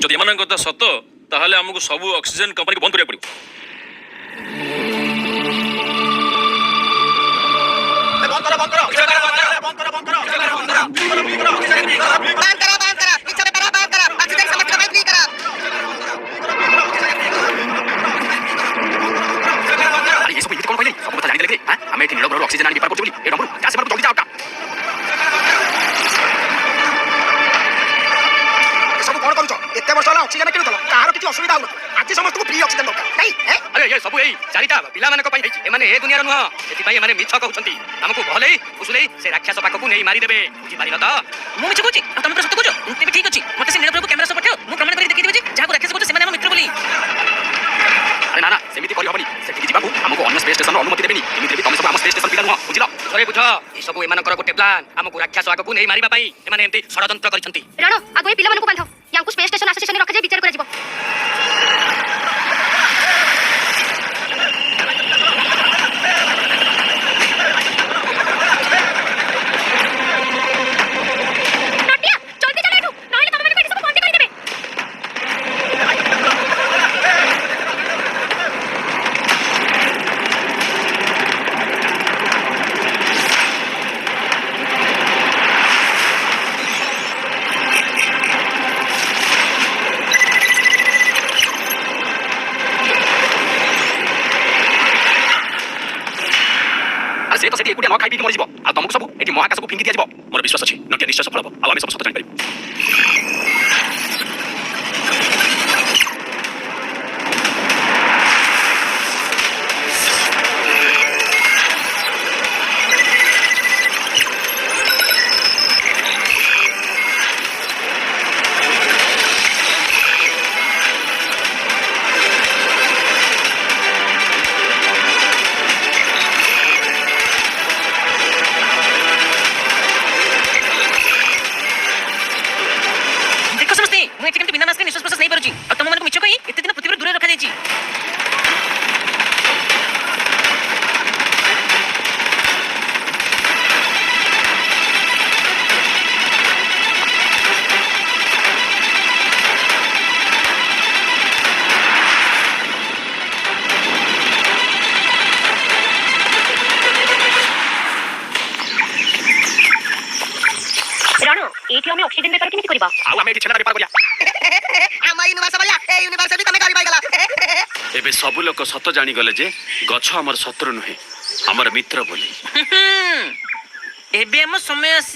যদি এମାନଙ୍କ কথা সত তাহলে আমাকে সবু অক্সিজেন কোম্পানি বন্ধ করিয়া পড়িব। আমি এটি নিরবর অক্সিজেন আনি বেপার করছি বলি এই নম্বর যা সেবার জলদি যাও ସବୁ କଣ କରୁଛ? ଏତେ ବର୍ଷ ହେଲା ଅକ୍ସିଜେନ କିଣୁଥିଲ, କାହାର କିଛି ଅସୁବିଧା ହଉନଥିବ। ଆଜି ସମସ୍ତଙ୍କୁ ଫ୍ରି ଅକ୍ସିଜେନ ଦରକାର ନାଇଁ? ଆରେ ଏ ସବୁ ଏଇ ଚାରିଟା ପିଲାମାନଙ୍କ ପାଇଁ ହେଇଛି। ଏମାନେ ଏ ଦୁନିଆର ନୁହଁ, ସେଥିପାଇଁ ଏମାନେ ମିଛ କହୁଛନ୍ତି। ଆମକୁ ଭଲେଇ ଫୁସୁଲେଇ ସେ ରାକ୍ଷସ ପାଖକୁ ନେଇ ମାରିଦେବେ, ବୁଝିପାରିଲ ତ? ମୁଁ ମିଛ କହୁଛି ଆଉ ତମେ ପୁରା ସତ କହୁଛ? ତେବେ ଠିକ ଅଛି, ମତେ ସେ ନୀଳପ୍ରଭୁ କ୍ୟାମେରା ସହ ପଠାଅ, ମୁଁ ପ୍ରମାଣ କରି ଦେଖେଇଦେବି ଯେ ଯାହାକୁ ରାକ୍ଷସ କହୁଛ ସେମାନେ ଆମ ମିତ୍ର ବୋଲି। ଆରେ ନା ନା ସେମିତି କରିହବନି। ସେଠିକି ଯିବାକୁ ଆମକୁ ଅନ୍ୟ ସ୍ପେସ୍ ଷ୍ଟେସନର ଅନୁମତି ଦେବେନି। ଏମିତିରେ ବି ତମେ ସବୁ ଆମ ସ୍ପେସ୍ ଷ୍ଟେସନ ପିଲା ନୁହଁ, ବୁଝିଲ? ବୁଝରେ ବୁଝ, ଏସବୁ ଏମାନଙ୍କର ଗୋଟେ ପ୍ଲାନ୍। ଆମକୁ ରାକ୍ଷସ ଆଗକୁ ନେଇ ମାରିବା ପାଇଁ ଏମାନେ ଏମିତି ଷଡ଼ଯନ୍ତ୍ର କରିଛନ୍ତି। ରାଣ ଆଗ ଏ ପିଲାମାନଙ୍କୁ ବାନ୍ଧ, ୟାଙ୍କୁ ସ୍ପେସ୍ ଷ୍ଟେସନ ଆସୋସିଏସନରେ ରଖାଯାଇ ବିଚାର କରାଯିବ। ସେ ତ ସେଠି ଏକୁଟିଆ ନ ଖାଇ ପିଇକି ମରିଯିବ, ଆଉ ତମକୁ ସବୁ ଏଠି ମହାକାଶକୁ ଫିଙ୍ଗି ଦିଆଯିବ। ମୋର ବିଶ୍ୱାସ ଅଛି ନଟିଆ ନିଶ୍ଚୟ ସଫଳ ହେବ, ଆଉ ଆମେ ସବୁ ସତ ଜାଣିପାରିବୁ। ମୁଁ ଏଠି କେମିତି ବିନା ମାସ୍କରେ ନିଶ୍ୱାସ ପ୍ରଶ୍ୱାସ ନେଇପାରୁଛି ଆଉ ତମମାନଙ୍କୁ ମିଛ କହି ଏତେ ଦିନ ପୃଥିବୀରୁ ଦୂରରେ ରଖାଯାଇଛି। ରାଣ ଏଇଠି ଆମେ ଅକ୍ସିଜେନ ବେପାର କେମିତି କରିବା? ଆଉ ଆମେ ଏଠି ଛେନା ବେପାର କରିବା। ଆମ ୟୁନିଭର୍ସ ଭଳିଆ ଏ ୟୁନିଭର୍ସ ବି ତମେ ଗାଡ଼ି ପାଇଗଲା। ଏବେ ସବୁ ଲୋକ ସତ ଜାଣିଗଲେ ଯେ ଗଛ ଆମର ଶତ୍ରୁ ନୁହେଁ, ଆମର ମିତ୍ର ବୋଲି। ଏବେ ଆମ ସମୟ ଆସି